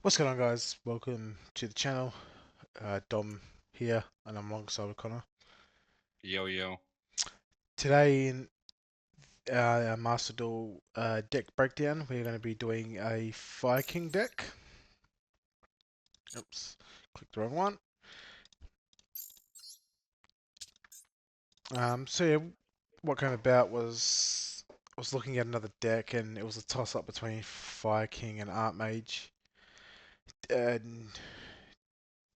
What's going on, guys? Welcome to the channel. Dom here, and I'm alongside with Connor. Yo, yo. Today in our Master Duel deck breakdown, we're going to be doing a Fireking deck. Oops, clicked the wrong one. So yeah, what came about was I was looking at another deck, and it was a toss-up between Fireking and Archmage, and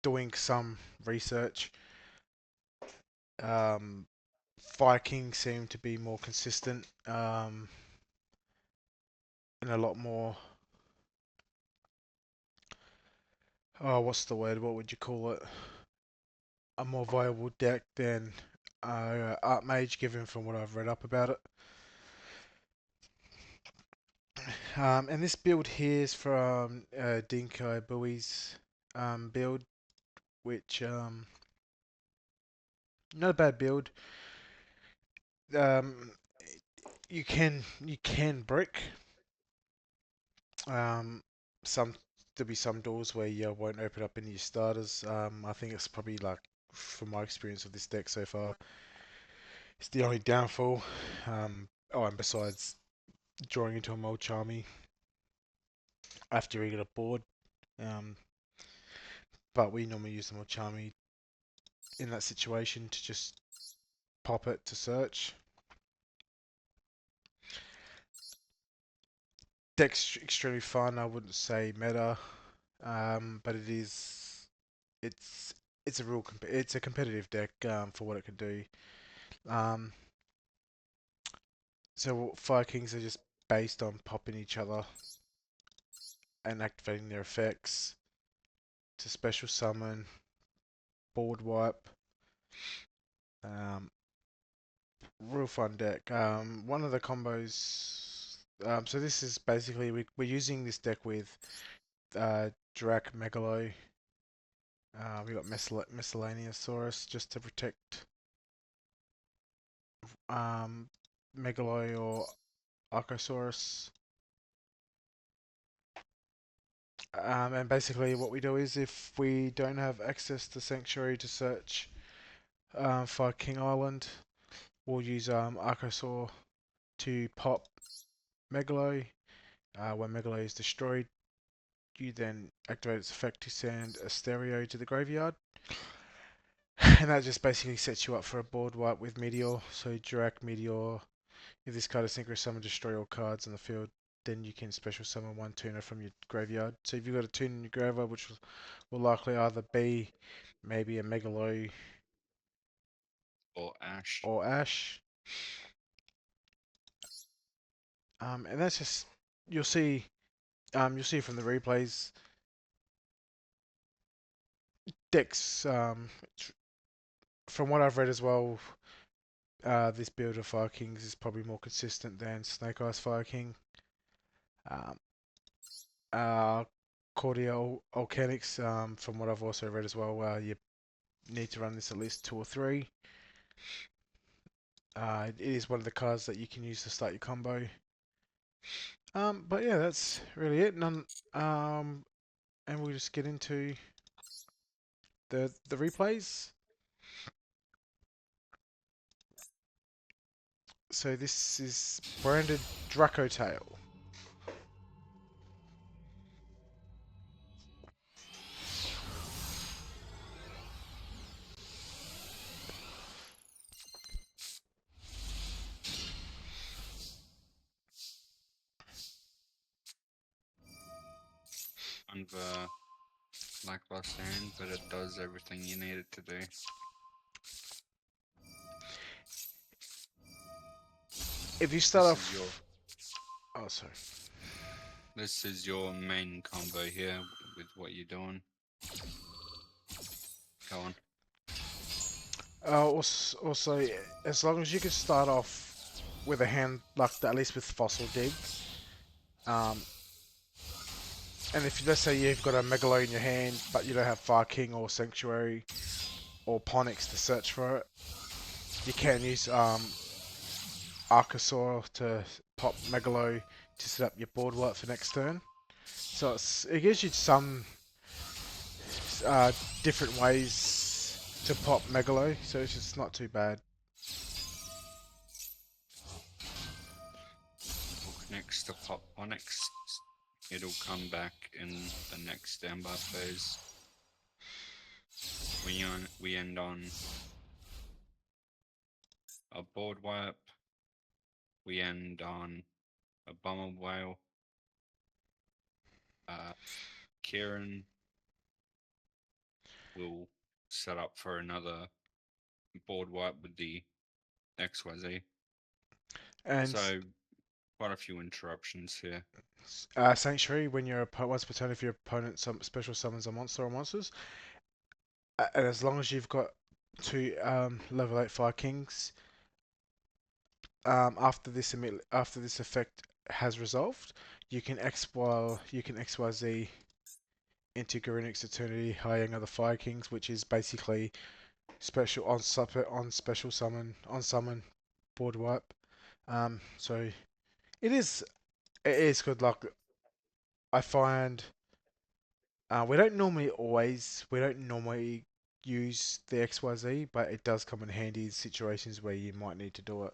doing some research. Um, Fireking seemed to be more consistent. And a lot more. Oh, what's the word? What would you call it? A more viable deck than Archmage, given from what I've read up about it. And this build here is from Dinko Bowie's build, which not a bad build. Um, you can brick. Um, some There'll be some doors where you won't open up any of your starters. I think it's probably like, from my experience of this deck so far, it's the only downfall. And besides drawing into a Mold Charmy after you get a board, um, but we normally use the Mold Charmy in that situation to just pop it to search. Deck's extremely fun. I wouldn't say meta, but it is. It's it's a competitive deck for what it can do. Um, so Fire Kings are just based on popping each other and activating their effects to special summon, board wipe. Um, Real fun deck. One of the combos. So this is basically we're using this deck with Jurrac Megalo. We got Miscellaneousaurus just to protect um, Megalo or Archosaurus. And basically what we do is, if we don't have access to Sanctuary to search for King Island, we'll use Archosaur to pop Megalo. When Megalo is destroyed, you then activate its effect to send a stereo to the graveyard. And that just basically sets you up for a board wipe with Meteor. So Jurrac Meteor, if this card is synchro summon, destroy all cards in the field, then you can special summon one tuner from your graveyard. So if you've got a tuner in your graveyard, which will likely either be maybe a Megalo Or Ash. or Ash, and that's just, you'll see you'll see from the replays, decks, from what I've read as well, this build of Fire Kings is probably more consistent than Snake Eyes Fire King. Um, uh, Cordia Volcanics, from what I've also read as well, you need to run this at least two or three. It is one of the cards that you can use to start your combo. But yeah, that's really it. And we'll just get into the replays. So this is branded Draco Tail. And the lackluster end, but it does everything you need it to do. If you start This is your off, oh sorry. this is your main combo here with what you're doing. Go on. Also, as long as you can start off with a hand like that, at least with Fossil Dig. Um, and if, let's say, you've got a Megalo in your hand, but you don't have Fire King or Sanctuary or Ponix to search for it, you can use Archosaur to pop Megalo to set up your board wipe for next turn. So it gives you some uh, different ways to pop Megalo, so it's just not too bad. Or connects to pop Onyx. It'll come back in the next standby phase. We end on a board wipe. We end on a bomber whale. Kieran will set up for another board wipe with the XYZ. And So quite a few interruptions here. Sanctuary, when your once per turn, if your opponent special summons a monster or monsters, and as long as you've got two level 8 Fire Kings, after this effect has resolved, you can XYZ into Garunix Eternity, hiring other Fire Kings, which is basically special on special summon board wipe. So it is it is good luck. I find we don't normally use the XYZ, but it does come in handy in situations where you might need to do it.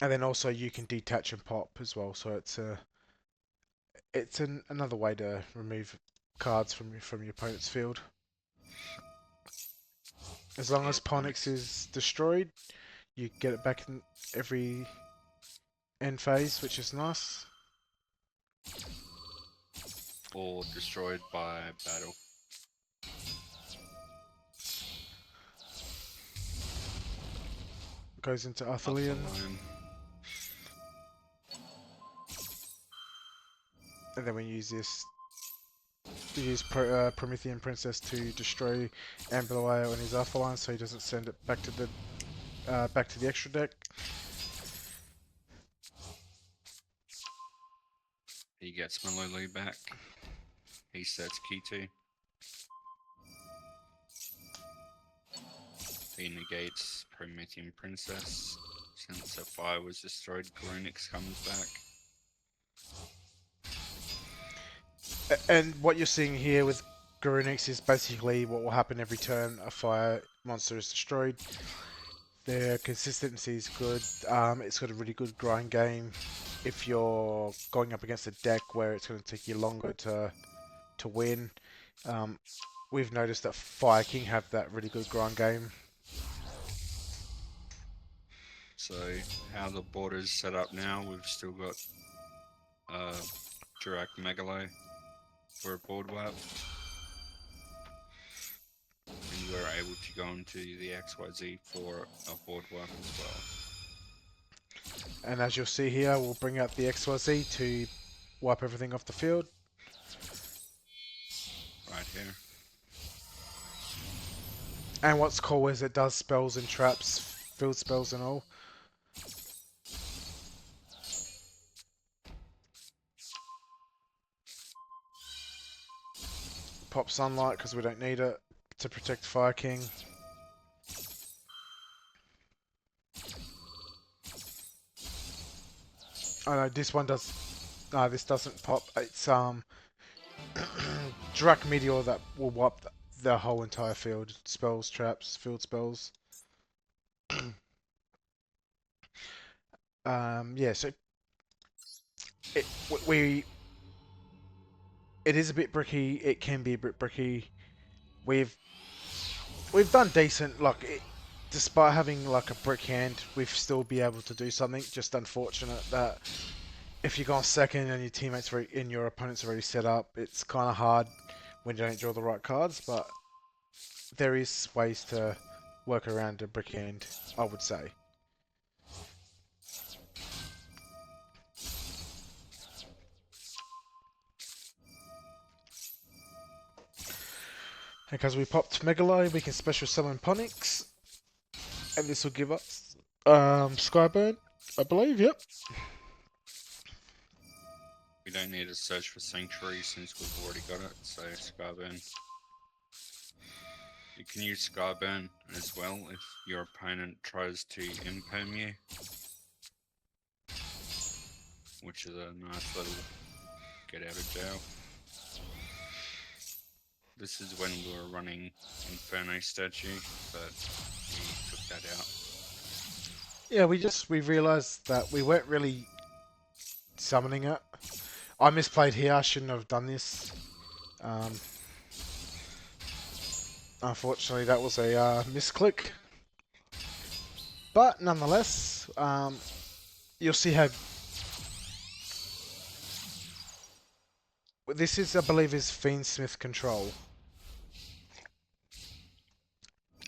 And then also you can detach and pop as well, so another way to remove cards from your opponent's field. As long Yeah, as Ponix Onyx. is destroyed, you get it back in every end phase, which is nice. Or destroyed by battle. Goes into Arthelion, Athaline. and then we use this. We use Promethean Princess to destroy Ambeloy on his Arthelion, so he doesn't send it back to the extra deck. He gets Malulu back. He sets K2. He negates Promethean Princess. Since the fire was destroyed, Gronix comes back. And what you're seeing here with Garunix is basically what will happen every turn a fire monster is destroyed. Their consistency is good. It's got a really good grind game. If you're going up against a deck where it's going to take you longer to win, um, we've noticed that Fireking have that really good grind game. So how the board is set up now, we've still got Jurrac Megalo for a board wipe. And we're able to go into the XYZ for a board wipe as well. And as you'll see here, we'll bring out the XYZ to wipe everything off the field. Right here. And what's cool is it does spells and traps, field spells and all. Pop Sunlight because we don't need it to protect Fire King. Oh no, this one does. No, this doesn't pop. It's Jurrac Meteor that will wipe the whole entire field. Spells, traps, field spells. Yeah. So it we it is a bit bricky. It can be a bit bricky. We've we've done decent. Despite having like a brick hand, we've still be able to do something. Just unfortunate that if you go on second and your and your opponent's already set up, it's kind of hard when you don't draw the right cards. But there is ways to work around a brick hand, I would say. Because we popped Megalo, we can special summon Ponix, and this will give us Skyburn, I believe. Yep. We don't need to search for Sanctuary since we've already got it, so Skyburn. You can use Skyburn as well if your opponent tries to imperm you, which is a nice little get out of jail. This is when we were running Inferno statue, but we took that out. Yeah, we realised that we weren't really summoning it. I misplayed here. I shouldn't have done this. Um, Unfortunately, that was a misclick. But nonetheless, you'll see how this is, I believe, is Fiendsmith control.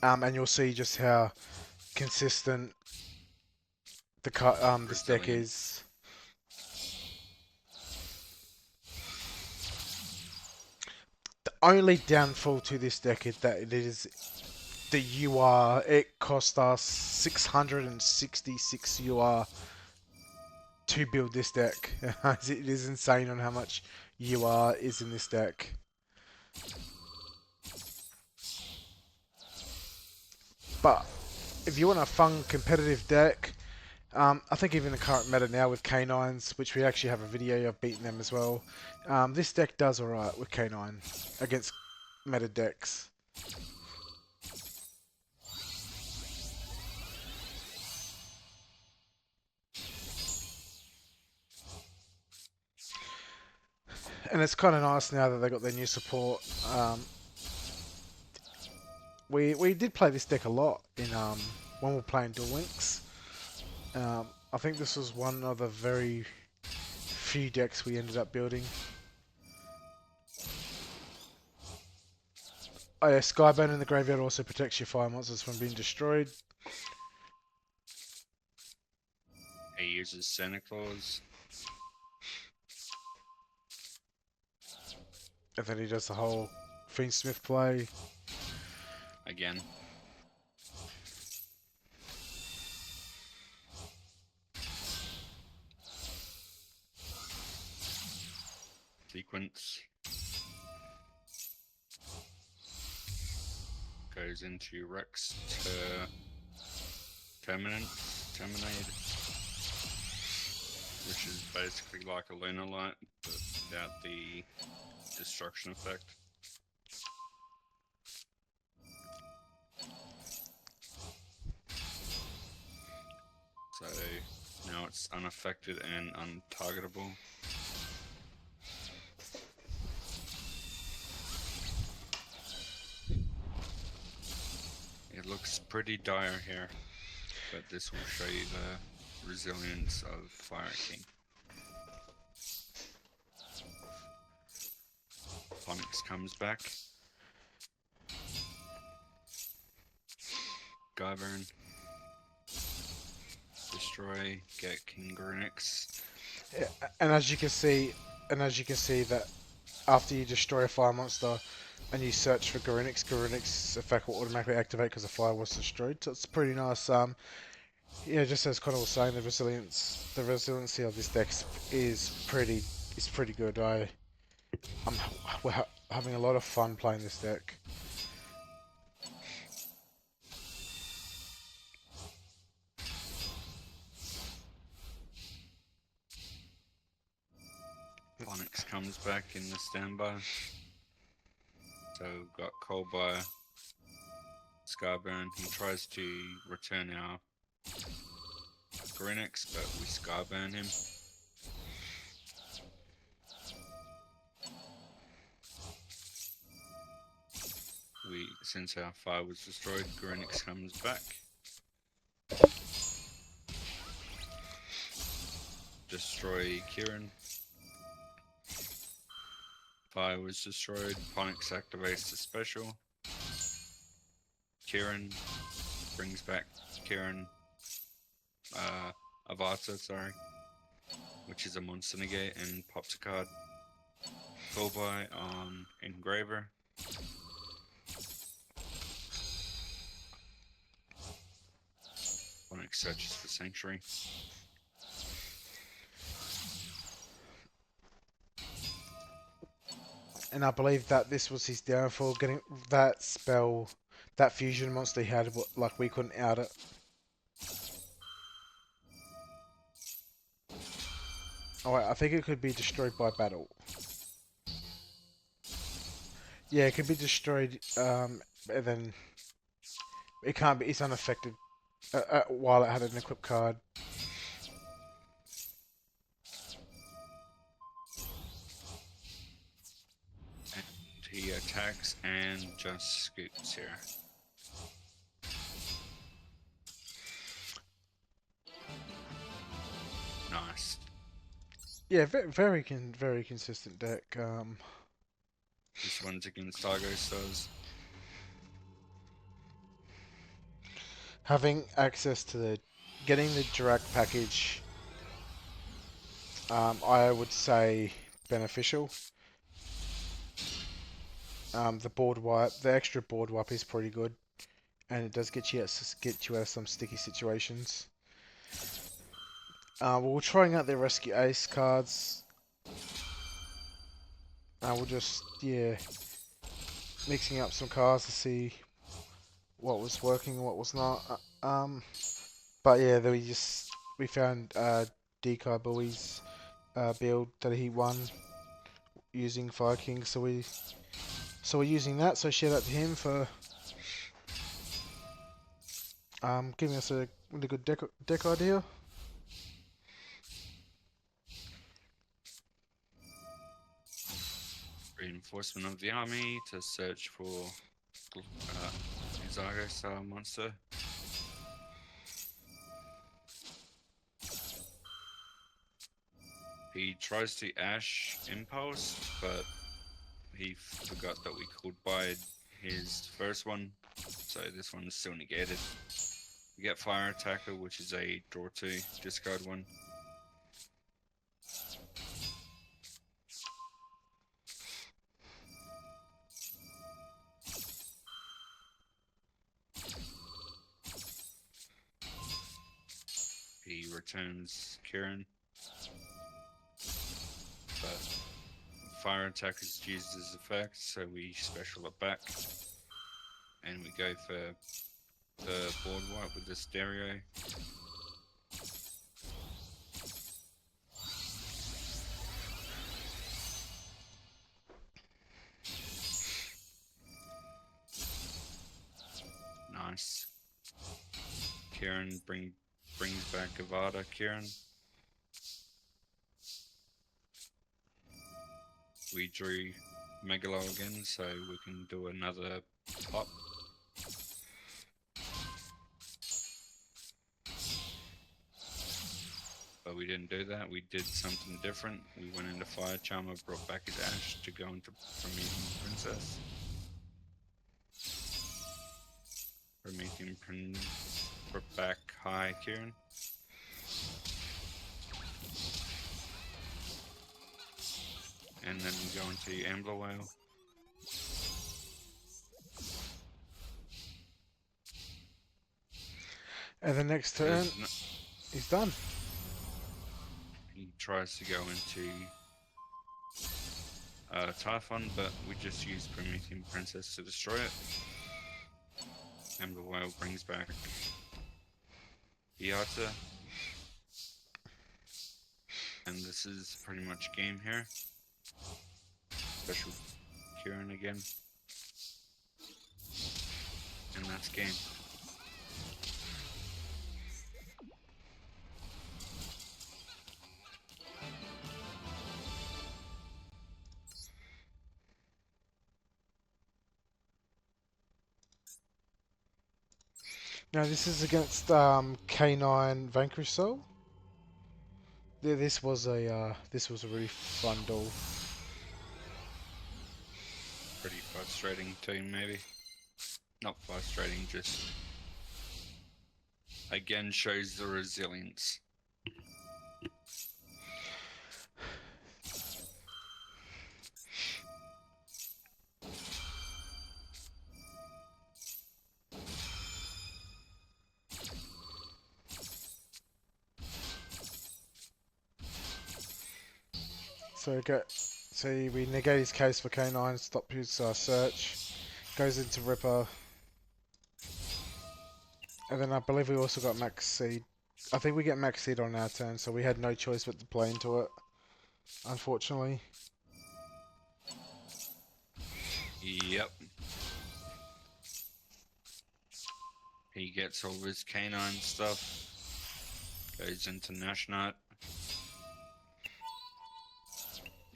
And you'll see just how consistent this deck Resilient. is. The only downfall to this deck is that it is the UR. It cost us 666 UR to build this deck. It is insane on how much UR is in this deck. But if you want a fun competitive deck, I think even the current meta now with K9s, which we actually have a video of beating them as well, this deck does alright with K9 against meta decks. And it's kind of nice now that they got their new support. We did play this deck a lot in when we were playing Duel Links. I think this was one of the very few decks we ended up building. Oh yeah, Skyburn in the graveyard also protects your fire monsters from being destroyed. He uses Santa Claus. And then he does the whole Fiendsmith play. Again. Sequence. Goes into Rex to terminate, which is basically like a Lunar Light, but without the destruction effect. So now it's unaffected and untargetable. It looks pretty dire here, but this will show you the resilience of Fireking. Onyx comes back. Govern. Destroy. Get King Grinix. Yeah, and as you can see, that after you destroy a fire monster and you search for Gurinick's effect will automatically activate because the fire was destroyed. So it's pretty nice. Yeah, just as Connor was saying, the resiliency of this deck is pretty good. I'm having a lot of fun playing this deck. Onyx comes back in the standby. So got called by Skyburn. He tries to return our Grinix, but we Skyburn him. Since our fire was destroyed, Grinix comes back. Destroy Kieran. Fire was destroyed. Onyx activates the special. Kieran brings back Kieran Avata, sorry, which is a monster negate, and pops a card. Call by on Engraver. Onyx searches for Sanctuary. And I believe that this was his downfall, getting that spell, that fusion monster he had, like we couldn't out it. Oh wait, I think it could be destroyed by battle. Yeah, it could be destroyed. And then it can't be. It's unaffected while it had an equipped card. And he attacks and just scoops here. Nice. Yeah, very consistent deck. This one's against Argo Stars. Having access to getting the Jurrac package, I would say beneficial. The board wipe, the extra board wipe is pretty good, and it does get you out of some sticky situations. We're trying out the Rescue Ace cards. We'll just mixing up some cards to see what was working and what was not. But yeah, then we found Dekai Bowie's build that he won using Fireking, so we're using that. So share that to him for giving us a really good deck idea. Reinforcement of the army to search for his Argo Star monster. He tries to Ash Impulse, but he forgot that we could buy his first one, so this one is still negated. We get Fire Attacker, which is a draw 2, discard 1. He returns Kieran, but Fire Attack is used as effect, so we special it back. And we go for the board wipe with the stereo. Nice. Kieran brings back Avada Kieran. We drew Megalo again, so we can do another pop. But we didn't do that, we did something different. We went into Fire Charmer, brought back his Ash to go into Promethean Princess. Promethean Prince brought back High Kieran. And then we go into Ambler Whale. And the next turn, he's done. He tries to go into Typhon, but we just use Promethean Princess to destroy it. Ambler Whale brings back Iata. And this is pretty much game here. Special Kieran again. And that's game. Now this is against K9 Vanquish Soul. Yeah, this was a really fun duel. Pretty frustrating team, maybe. Not frustrating, just again shows the resilience. So we negate his case for K9, stop his search, goes into Ripper, and then I believe we also got Max Seed. I think we get Max Seed on our turn, so we had no choice but to play into it. unfortunately. Yep. He gets all his canine stuff. Goes into Nashnut.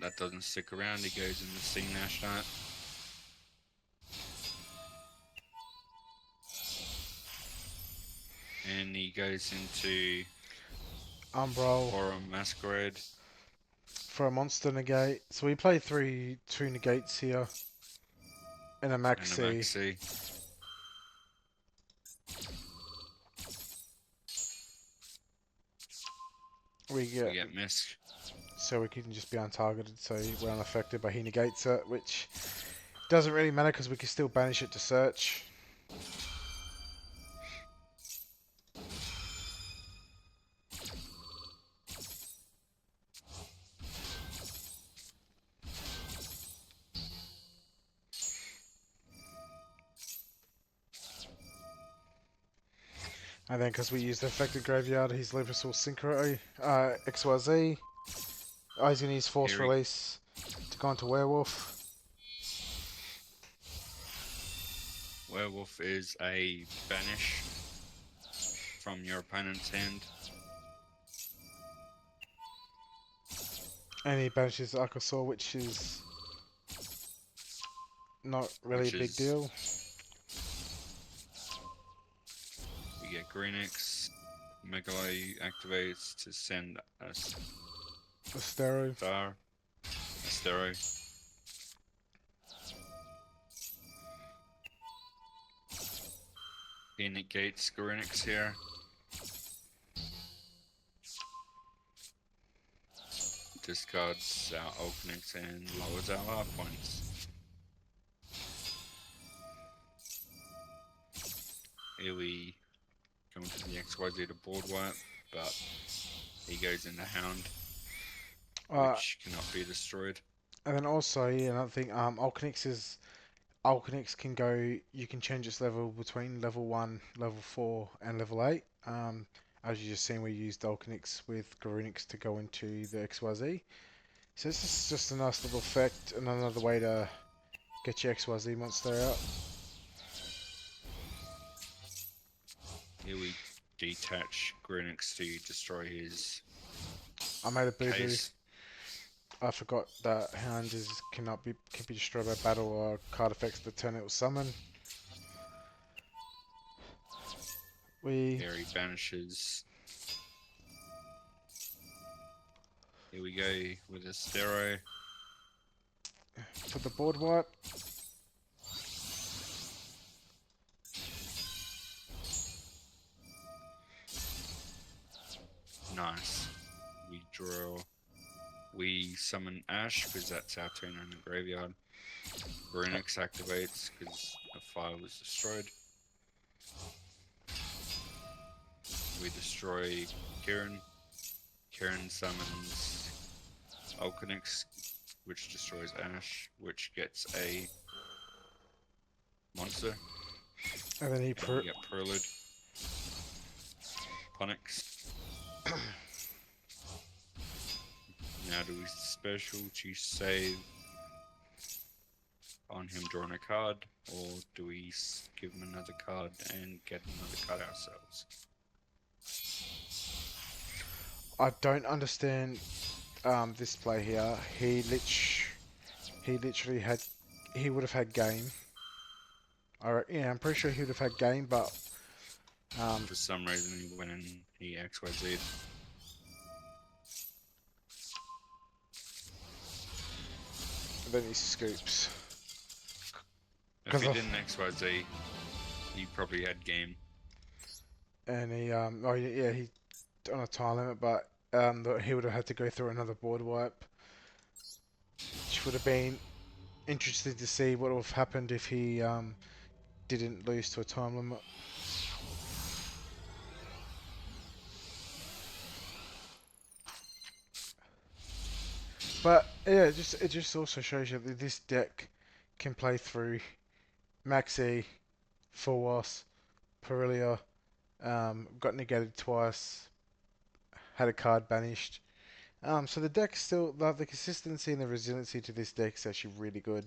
That doesn't stick around. He goes into C Nashnut. And he goes into Umbral Horror Masquerade for a monster negate. So we play two negates here in a and a maxi. Maxi. We We get get Misk. so we can just be untargeted, so we're unaffected, but he negates it, which doesn't really matter because we can still banish it to search. And then because we use the affected graveyard, he's Liverpool Synchro, XYZ. Oh, he's going to use Force Here he, Release to go into Werewolf. Werewolf is a banish from your opponent's hand. And he banishes Archosaur, which is not really a Which big is deal. we get Greenix. Megalo activates to send us Astero. Astero. He negates Greenix here. Discards our Ulknix and lowers our life points. Here we come to the XYZ to board wipe, but he goes in the Hound, Uh, which cannot be destroyed. and then also, another thing, Alchemix can go. You can change its level between level 1, level 4, and level 8. As you just seen, we used Alchemix with Garunix to go into the XYZ. So this is just a nice little effect and another way to get your XYZ monster out. Here we detach Grunix to destroy his I made a boo boo. case. I forgot that Hound can be destroyed by battle or card effects the turn it was summoned. Here he banishes. Here we go with a Stero. For the board wipe. Nice. We draw. We summon Ash because that's our turn in the graveyard. Grunix activates because a fire was destroyed. We destroy Kieran. Kieran summons Alkanix, which destroys Ash, which gets a monster. And then We get Prelude. Ponix. Now do we special to save on him drawing a card, or do we give him another card and get another card ourselves? I don't understand this play here. He literally had he would have had game. Yeah, I'm pretty sure he would have had game, but For some reason he went and he XYZ'd. then he scoops. If he didn't XYZ, he probably had game. And he oh yeah, he on a time limit, but he would have had to go through another board wipe, which would have been interesting to see what would have happened if he didn't lose to a time limit. But yeah, it just also shows you that this deck can play through Maxi, Fulwas, Perilia, got negated twice, had a card banished, So the deck still, like the consistency and the resiliency to this deck is actually really good.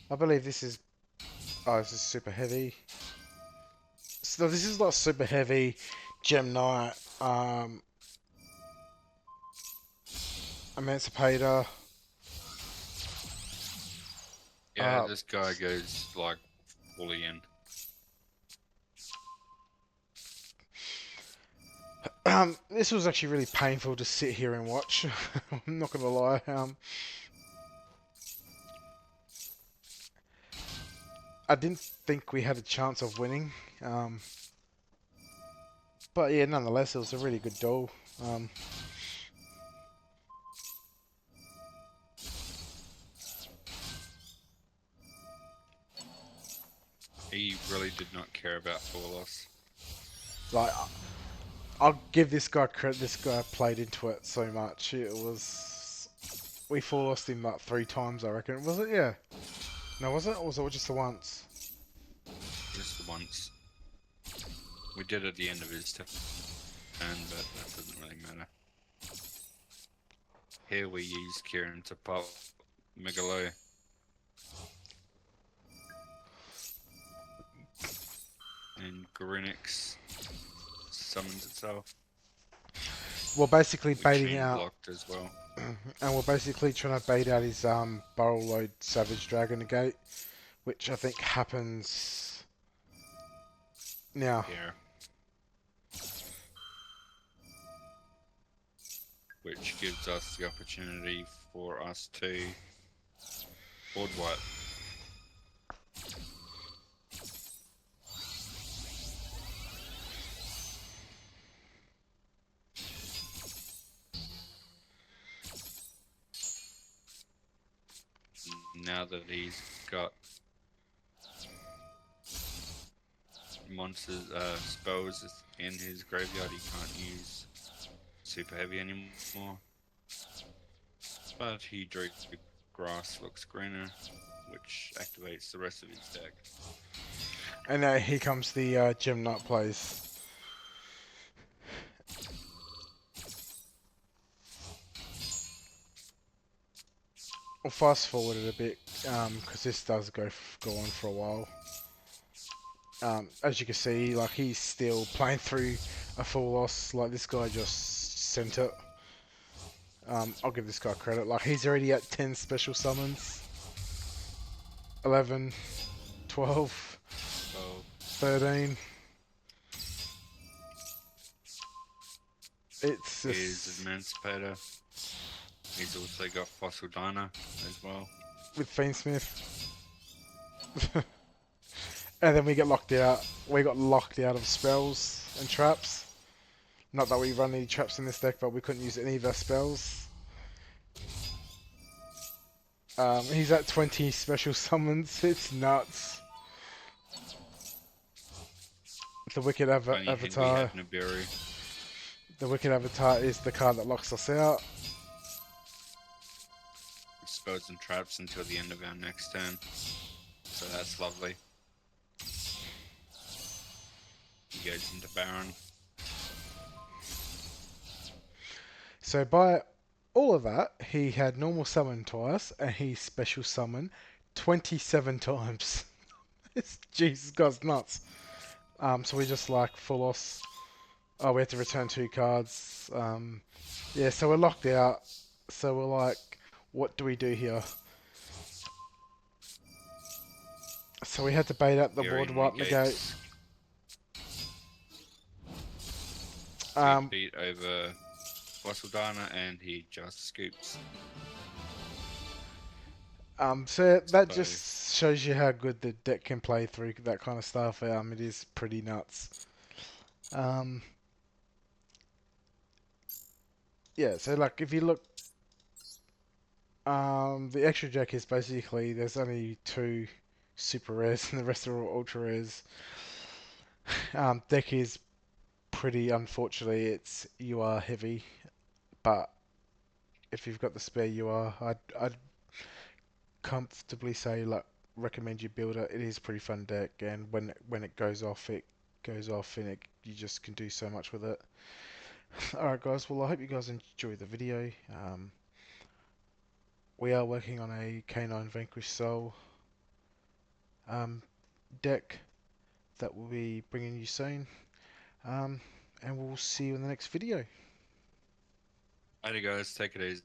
I believe this is, oh, this is super heavy. So this is not super heavy. Gem Knight, Emancipator. Yeah, Uh, this guy goes like fully in. this was actually really painful to sit here and watch. I'm not gonna lie. I didn't think we had a chance of winning. Um, but yeah, nonetheless, it was a really good duel. Um, He really did not care about full loss. like, I'll give this guy credit. This guy played into it so much. It was, we full lost him like 3 times, I reckon. Was it? Yeah. No, was it? Or was it just the once? Just the once. We did at the end of his turn, but that doesn't really matter. Here we use Kieran to pop Megalo. And Grinix summons itself. We're basically We baiting chain out, blocked as well. and we're basically trying to bait out his barrel load Savage Dragon Gate, which I think happens now. Here. Which gives us the opportunity for us to board wipe. Now that he's got monsters, spells in his graveyard, he can't use super heavy anymore. But he drew grass looks greener, which activates the rest of his deck. And here comes the Gem Knight plays. We'll fast forward it a bit, because this does go on for a while. As you can see, like he's still playing through a full loss. Like this guy just sent it. I'll give this guy credit. Like he's already at 10 special summons. 11, 12, So 13. It's here's just Emancipator. He's also got Fossil Diner as well. with Fiendsmith. And then we get locked out. We got locked out of spells and traps. Not that we run any traps in this deck, but we couldn't use any of our spells. He's at 20 special summons. It's nuts. The Wicked If only we Avatar. had Nibiru. The Wicked Avatar is the card that locks us out. Spells and traps until the end of our next turn. So that's lovely. He goes into Baron. So by all of that, he had normal summon twice, and he special summoned 27 times. It's Jesus God's nuts. So we just like full loss. Oh, we have to return 2 cards. Yeah, so we're locked out. So we're like, what do we do here? So we had to bait out the board Hearing wipe negate. negates. Um, Beat over Fossil Diner and he just scoops. so that So just shows you how good the deck can play through that kind of stuff. It is pretty nuts. Um, yeah, so like if you look, the extra deck is basically there's only 2 super rares and the rest are all ultra rares. Deck is pretty unfortunately it's you are heavy, but if you've got the spare UR, I'd comfortably say like recommend you build it. It is a pretty fun deck, and when it goes off, it goes off, and you just can do so much with it. Alright guys, well I hope you guys enjoy the video. We are working on a Canine Vanquish Soul um, deck that we'll be bringing you soon. Um, and we'll see you in the next video. Alrighty, guys, take it easy.